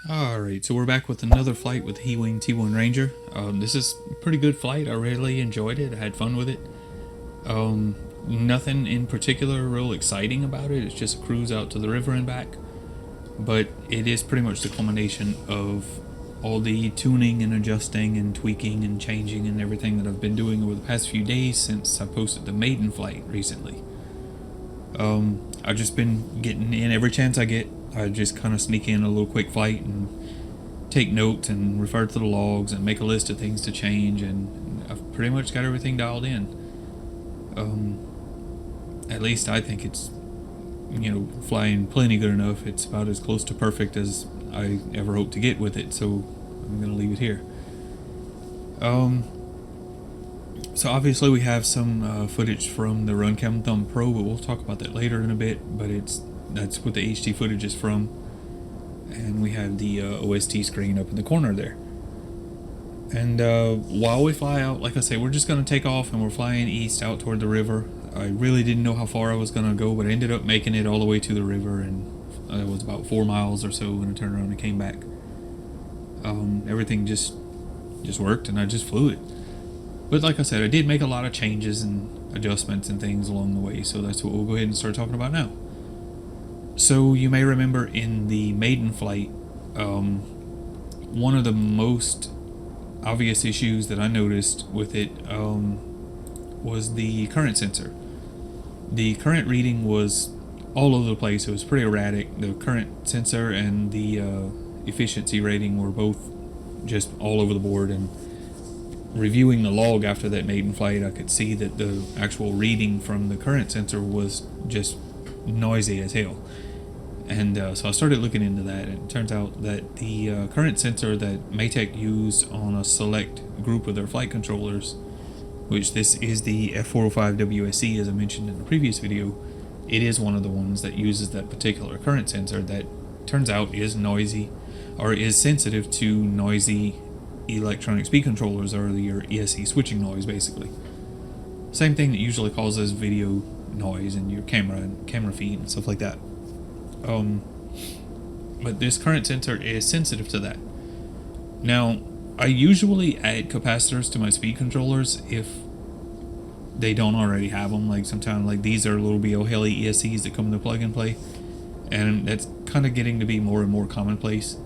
Alright, so we're back with another flight with He-Wing T1 Ranger. This is a pretty good flight. I really enjoyed it. I had fun with it. Nothing in particular real exciting about it. It's just a cruise out to the river and back. But it is pretty much the culmination of all the tuning and adjusting and tweaking and changing and everything that I've been doing over the past few days since I posted the maiden flight recently. I've just been getting in every chance I get. I just kind of sneak in a little quick flight and take notes and refer to the logs and make a list of things to change, and I've pretty much got everything dialed in. At least I think it's, flying plenty good enough. It's about as close to perfect as I ever hope to get with it, so I'm going to leave it here. So obviously we have some footage from the Runcam Thumb Pro, but we'll talk about that later in a bit. But that's what the HT footage is from, and we have the OST screen up in the corner there. And while we fly out, like I say, we're just going to take off and we're flying east out toward the river. I really didn't know how far I was going to go, but I ended up making it all the way to the river, and it was about 4 miles or so when I turned around and came back. Everything just worked, and I just flew it. But like I said, I did make a lot of changes and adjustments and things along the way, so that's what we'll go ahead and start talking about now. So you may remember in the maiden flight, one of the most obvious issues that I noticed with it was the current sensor. The current reading was all over the place. It was pretty erratic. The current sensor and the efficiency rating were both just all over the board, and reviewing the log after that maiden flight, I could see that the actual reading from the current sensor was just noisy as hell. And so I started looking into that, and it turns out that the current sensor that Matek used on a select group of their flight controllers, which this is the F405 WSC as I mentioned in the previous video, it is one of the ones that uses that particular current sensor that turns out is noisy, or is sensitive to noisy electronic speed controllers, or your ESC switching noise basically. Same thing that usually causes video noise in your camera and camera feed and stuff like that. But this current sensor is sensitive to that. Now, I usually add capacitors to my speed controllers if they don't already have them. Like sometimes, like these are little BO-Heli ESCs that come in the plug and play, and that's kind of getting to be more and more commonplace.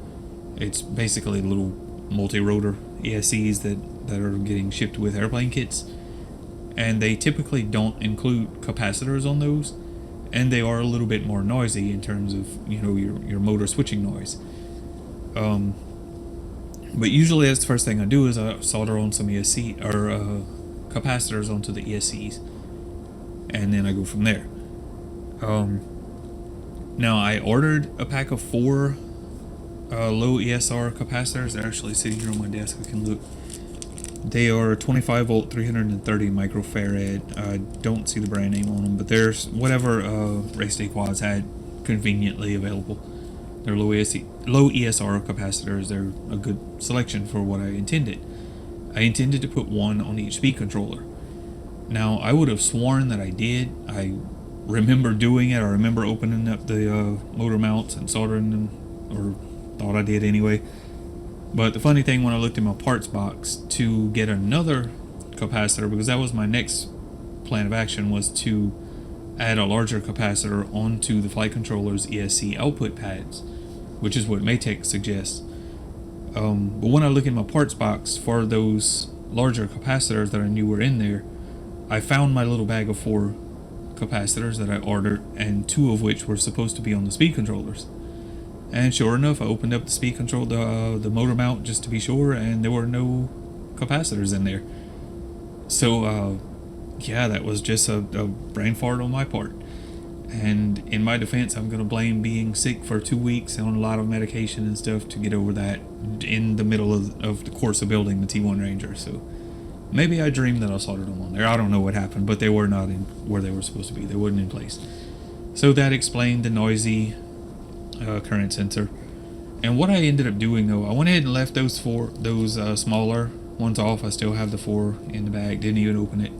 It's basically little multi-rotor ESCs that are getting shipped with airplane kits, and they typically don't include capacitors on those, and they are a little bit more noisy in terms of your motor switching noise. But usually that's the first thing I do is I solder on some ESC or capacitors onto the ESCs, and then I go from there. Now I ordered a pack of 4 low ESR capacitors. They're actually sitting here on my desk. I can look. They are 25 volt 330 microfarad. I don't see the brand name on them, but there's whatever Race Day Quads had conveniently available. They're low ESR capacitors. They're a good selection for what I intended. I intended to put one on each speed controller. Now I would have sworn that I did. I remember doing it. I remember opening up the motor mounts and soldering them, or thought I did anyway. But the funny thing, when I looked in my parts box to get another capacitor, because that was my next plan of action, was to add a larger capacitor onto the flight controller's ESC output pads, which is what Matek suggests. But when I look in my parts box for those larger capacitors that I knew were in there, I found my little bag of 4 capacitors that I ordered, and 2 of which were supposed to be on the speed controllers. And sure enough, I opened up the speed control, the motor mount, just to be sure, and there were no capacitors in there. So, yeah, that was just a brain fart on my part. And in my defense, I'm going to blame being sick for 2 weeks on a lot of medication and stuff to get over that in the middle of the course of building the T1 Ranger. So maybe I dreamed that I soldered them on there. I don't know what happened, but they were not in where they were supposed to be. They wasn't in place. So that explained the noisy current sensor. And what I ended up doing, though, I went ahead and left those smaller ones off. I still have the 4 in the bag. Didn't even open it.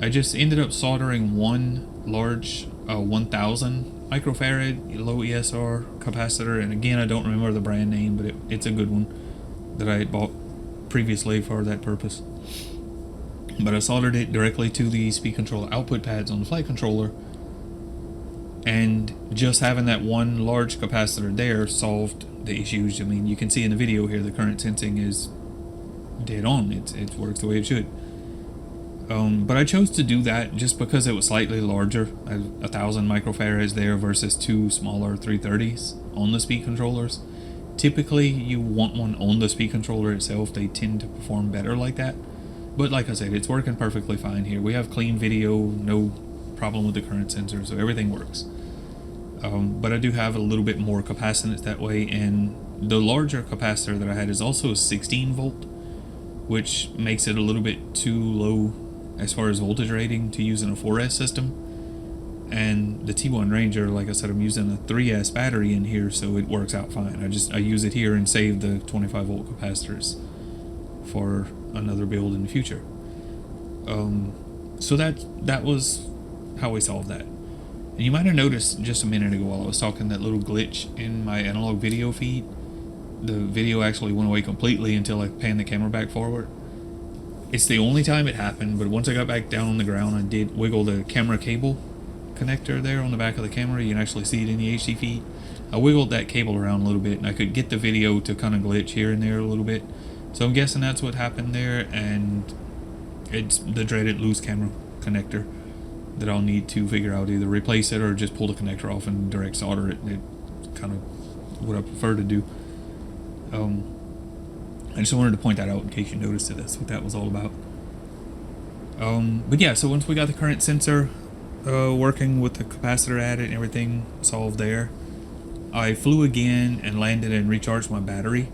I just ended up soldering one large 1000 microfarad low ESR capacitor, and again I don't remember the brand name, but it's a good one that I had bought previously for that purpose. But I soldered it directly to the speed controller output pads on the flight controller, and just having that one large capacitor there solved the issues. I mean, you can see in the video here the current sensing is dead on. It works the way it should. But I chose to do that just because it was slightly larger. I have 1,000 microfarads there versus two smaller 330s on the speed controllers. Typically, you want one on the speed controller itself. They tend to perform better like that. But like I said, it's working perfectly fine here. We have clean video, no problem with the current sensor, so everything works. But I do have a little bit more capacitance that way, and the larger capacitor that I had is also a 16 volt, which makes it a little bit too low as far as voltage rating to use in a 4S system. And the T1 Ranger, like I said, I'm using a 3S battery in here, so it works out fine. I use it here and save the 25 volt capacitors for another build in the future. So that was how we solved that. And you might have noticed just a minute ago while I was talking that little glitch in my analog video feed. The video actually went away completely until I panned the camera back forward. It's the only time it happened, but once I got back down on the ground, I did wiggle the camera cable connector there on the back of the camera. You can actually see it in the HD feed. I wiggled that cable around a little bit, and I could get the video to kind of glitch here and there a little bit. So I'm guessing that's what happened there, and it's the dreaded loose camera connector that I'll need to figure out, either replace it or just pull the connector off and direct solder it. It's kind of what I prefer to do. I just wanted to point that out in case you noticed it. That's what that was all about. But yeah, so once we got the current sensor working with the capacitor added and everything solved there, I flew again and landed and recharged my battery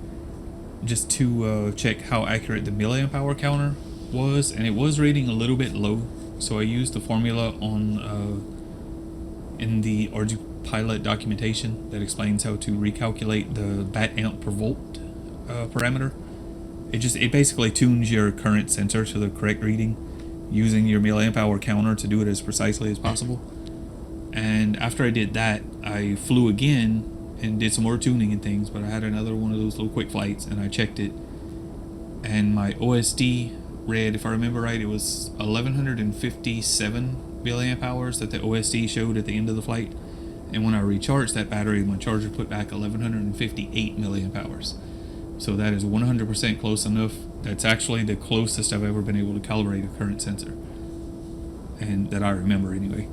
just to check how accurate the milliamp hour counter was, and it was reading a little bit low. So I used the formula on in the ArduPilot documentation that explains how to recalculate the bat amp per volt parameter. It basically tunes your current sensor to the correct reading using your milliamp hour counter to do it as precisely as possible. And after I did that, I flew again and did some more tuning and things, but I had another one of those little quick flights and I checked it, and my OSD read, if I remember right, it was 1157 milliamp hours that the OSD showed at the end of the flight. And when I recharged that battery, my charger put back 1158 milliamp hours. So that is 100% close enough. That's actually the closest I've ever been able to calibrate a current sensor, and that I remember anyway.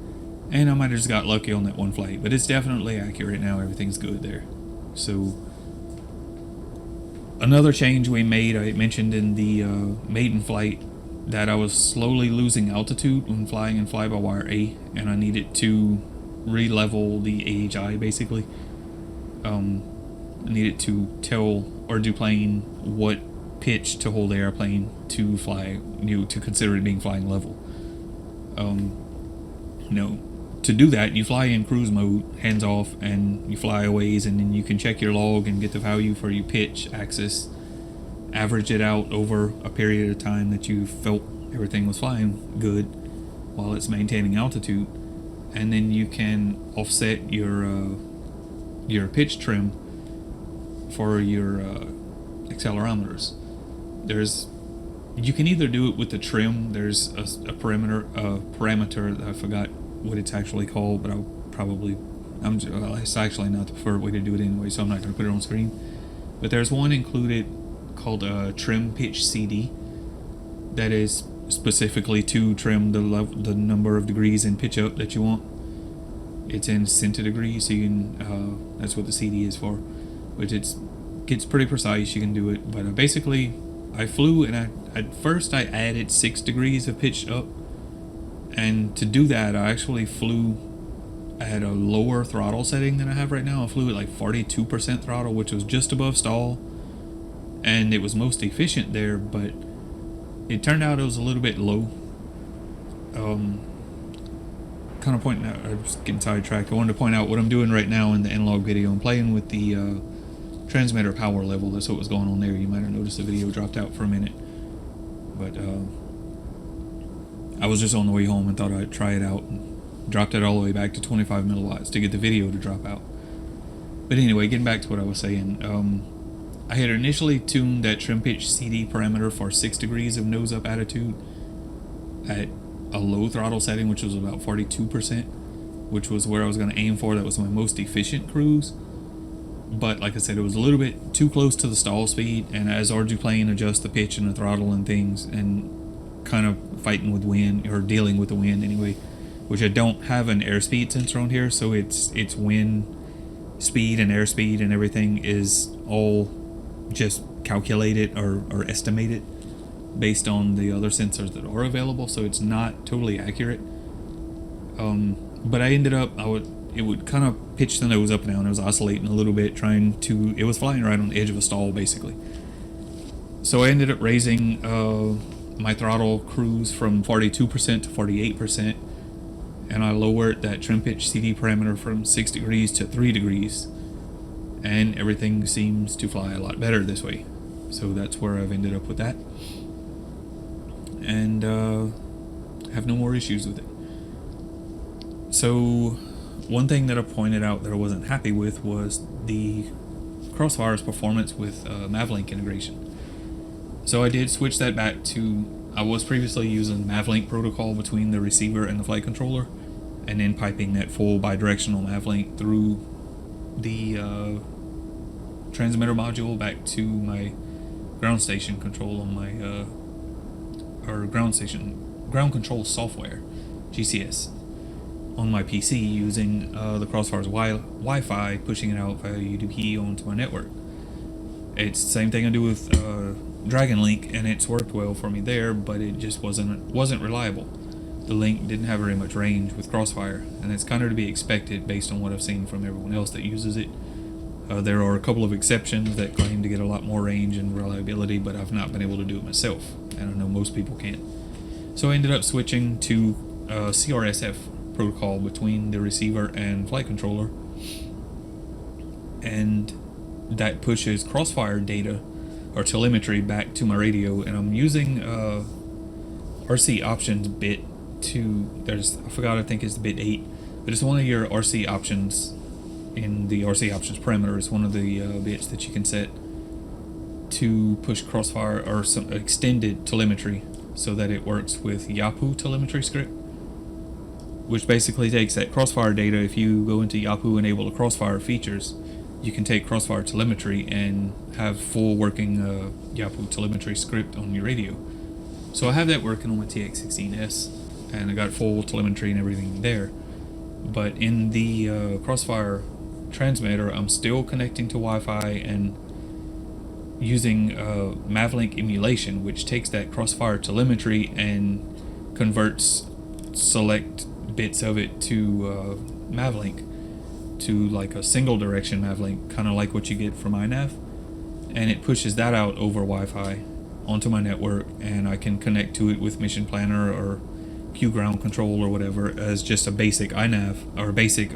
And I might have just got lucky on that one flight, but it's definitely accurate now. Everything's good there. So another change we made, I mentioned in the maiden flight that I was slowly losing altitude when flying in fly-by-wire A, and I needed to re-level the AHI basically. I needed to tell ArduPlane what pitch to hold the airplane to fly, to consider it being flying level. To do that, you fly in cruise mode, hands off, and you fly a ways, and then you can check your log and get the value for your pitch axis, average it out over a period of time that you felt everything was flying good while it's maintaining altitude, and then you can offset your pitch trim for your accelerometers. You can either do it with the trim. There's a parameter. I forgot what it's actually called, but it's actually not the preferred way to do it anyway, so I'm not going to put it on screen. But there's one included called Trim Pitch CD that is specifically to trim the number of degrees in pitch up that you want. It's in centidegrees, so you can, that's what the CD is for. Which gets pretty precise. You can do it, but basically I flew, and at first I added 6 degrees of pitch up, and to do that I actually flew at a lower throttle setting than I have right now. I flew at like 42% throttle, which was just above stall, and it was most efficient there, but it turned out it was a little bit low. Kind of pointing out, I'm just getting sidetracked. I wanted to point out what I'm doing right now in the analog video. I'm playing with the transmitter power level. That's what was going on there. You might have noticed the video dropped out for a minute, but I was just on the way home and thought I'd try it out and dropped it all the way back to 25 milliwatts to get the video to drop out. But anyway, getting back to what I was saying, I had initially tuned that trim pitch CD parameter for 6 degrees of nose up attitude at a low throttle setting, which was about 42%, which was where I was going to aim for. That was my most efficient cruise. But like I said, it was a little bit too close to the stall speed, and as RG-Plane adjusts the pitch and the throttle and things, and kind of fighting with wind, or dealing with the wind anyway, which I don't have an airspeed sensor on here, so it's wind speed and airspeed and everything is all just calculated or estimated based on the other sensors that are available, so it's not totally accurate. But I ended up, it would kind of pitch the nose up and down. It was oscillating a little bit, it was flying right on the edge of a stall basically. So I ended up raising my throttle cruise from 42% to 48%, and I lowered that trim pitch CD parameter from 6 degrees to 3 degrees, and everything seems to fly a lot better this way. So that's where I've ended up with that, and have no more issues with it. So one thing that I pointed out that I wasn't happy with was the Crossfire's performance with Mavlink integration. So I did switch that back to, I was previously using Mavlink protocol between the receiver and the flight controller, and then piping that full bidirectional Mavlink through the transmitter module back to my ground station control on my ground control software, GCS, on my PC using the Crossfire's Wi-Fi, pushing it out via UDP onto my network. It's the same thing I do with Dragon Link, and it's worked well for me there, but it just wasn't reliable. The Link didn't have very much range with Crossfire, and it's kind of to be expected based on what I've seen from everyone else that uses it. There are a couple of exceptions that claim to get a lot more range and reliability, but I've not been able to do it myself, and I know most people can't. So I ended up switching to CRSF protocol between the receiver and flight controller, and that pushes Crossfire data or telemetry back to my radio, and I'm using RC options bit I think it's bit 8, but it's one of your RC options in the RC options parameter. It's one of the bits that you can set to push Crossfire or some extended telemetry so that it works with Yapu telemetry script, which basically takes that Crossfire data. If you go into Yapu and enable the Crossfire features, you can take Crossfire telemetry and have full working Yapu telemetry script on your radio. So I have that working on my TX16S, and I got full telemetry and everything there. But in the Crossfire transmitter, I'm still connecting to Wi-Fi and using Mavlink emulation, which takes that Crossfire telemetry and converts select bits of it to Mavlink, to like a single direction Mavlink, kind of like what you get from iNav, and it pushes that out over Wi-Fi onto my network, and I can connect to it with Mission Planner or Q Ground Control or whatever as just a basic iNav, or basic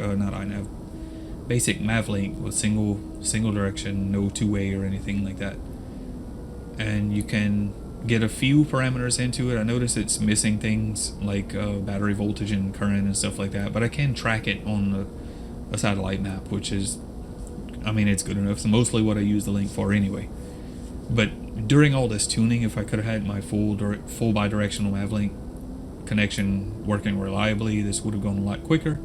basic Mavlink with single direction, no two-way or anything like that. And you can get a few parameters into it. I notice it's missing things like battery voltage and current and stuff like that, but I can track it on a satellite map, which is, I mean, it's good enough. It's mostly what I use the Link for anyway. But during all this tuning, if I could have had my full bidirectional Mavlink connection working reliably, this would have gone a lot quicker.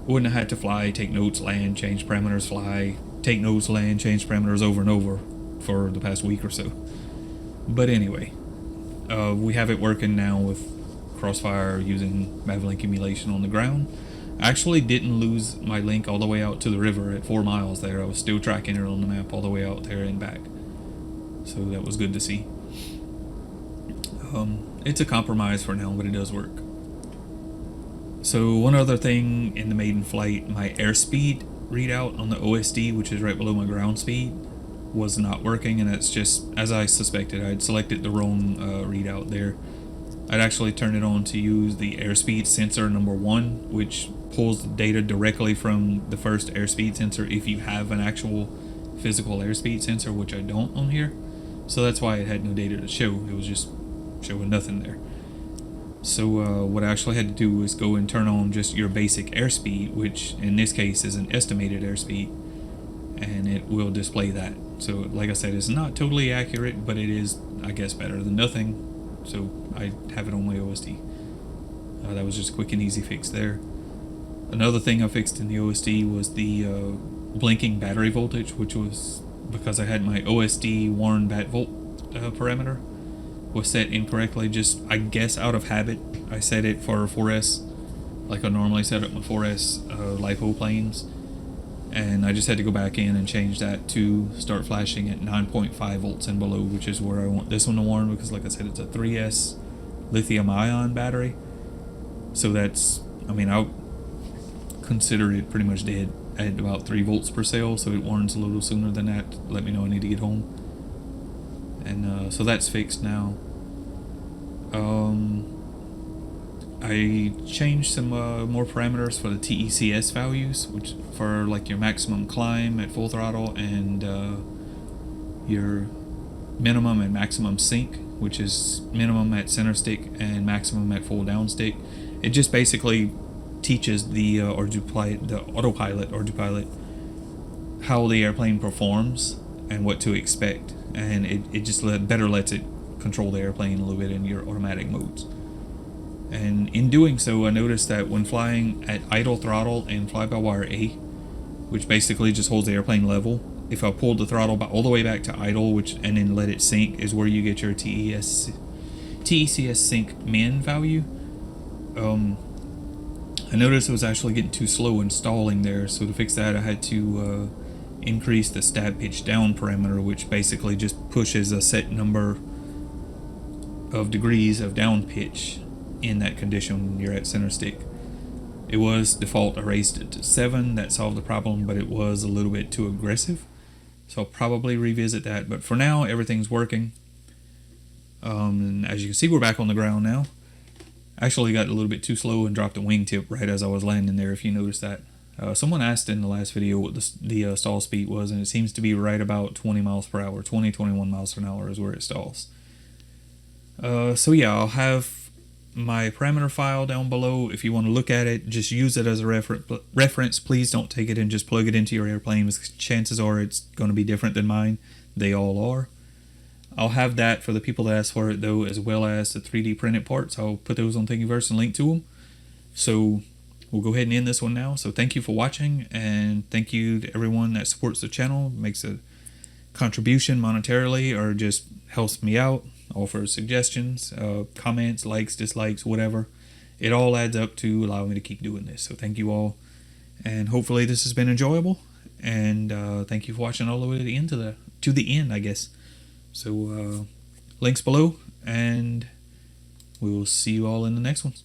Wouldn't have had to fly, take notes, land, change parameters, fly, take notes, land, change parameters over and over for the past week or so. But anyway, we have it working now with Crossfire using Mavlink emulation on the ground. I actually didn't lose my Link all the way out to the river at 4 miles there. I was still tracking it on the map all the way out there and back. So that was good to see. It's a compromise for now, but it does work. So one other thing in the maiden flight, my airspeed readout on the OSD, which is right below my ground speed, was not working, and that's just as I suspected. I'd selected the wrong readout there. I'd actually turned it on to use the airspeed sensor number 1, which pulls data directly from the first airspeed sensor if you have an actual physical airspeed sensor, which I don't on here. So that's why it had no data to show. It was just showing nothing there. So what I actually had to do was go and turn on just your basic airspeed, which in this case is an estimated airspeed, and it will display that. So like I said, it's not totally accurate, but it is, I guess, better than nothing. So I have it on my OSD. That was just a quick and easy fix there. Another thing I fixed in the OSD was the blinking battery voltage, which was because I had my OSD warn bat volt parameter was set incorrectly. Just, I guess, out of habit, I set it for 4S like I normally set up my 4S LiPo planes, and I just had to go back in and change that to start flashing at 9.5 volts and below, which is where I want this one to warn, because like I said, it's a 3S lithium ion battery. So that's, I mean, I'll consider it pretty much dead at about 3 volts per cell, so it warns a little sooner than that. Let me know I need to get home. And so that's fixed now. I changed some more parameters for the TECS values, which for like your maximum climb at full throttle and your minimum and maximum sync, which is minimum at center stick and maximum at full down stick. It just basically teaches the autopilot how the airplane performs and what to expect, and it just better lets it control the airplane a little bit in your automatic modes. And in doing so, I noticed that when flying at idle throttle and fly-by-wire A, which basically just holds the airplane level, if I pulled the throttle all the way back to idle, and then let it sync, is where you get your TECS sync min value. I noticed it was actually getting too slow in stalling there, so to fix that I had to increase the stab pitch down parameter, which basically just pushes a set number of degrees of down pitch in that condition when you're at center stick. It was default, I raised it to 7, that solved the problem, but it was a little bit too aggressive, so I'll probably revisit that. But for now, everything's working. And as you can see, we're back on the ground now. Actually got a little bit too slow and dropped a wingtip right as I was landing there, if you noticed that. Someone asked in the last video what the stall speed was, and it seems to be right about 20 miles per hour. 21 miles per hour is where it stalls. So yeah, I'll have my parameter file down below. If you want to look at it, just use it as a reference. Please don't take it and just plug it into your airplane, because chances are it's going to be different than mine. They all are. I'll have that for the people that ask for it, though, as well as the 3D printed parts. I'll put those on Thingiverse and link to them. So we'll go ahead and end this one now. So thank you for watching, and thank you to everyone that supports the channel, makes a contribution monetarily, or just helps me out, offers suggestions, comments, likes, dislikes, whatever. It all adds up to allow me to keep doing this. So thank you all, and hopefully this has been enjoyable. And thank you for watching all the way to the end, I guess. So links below, and we will see you all in the next ones.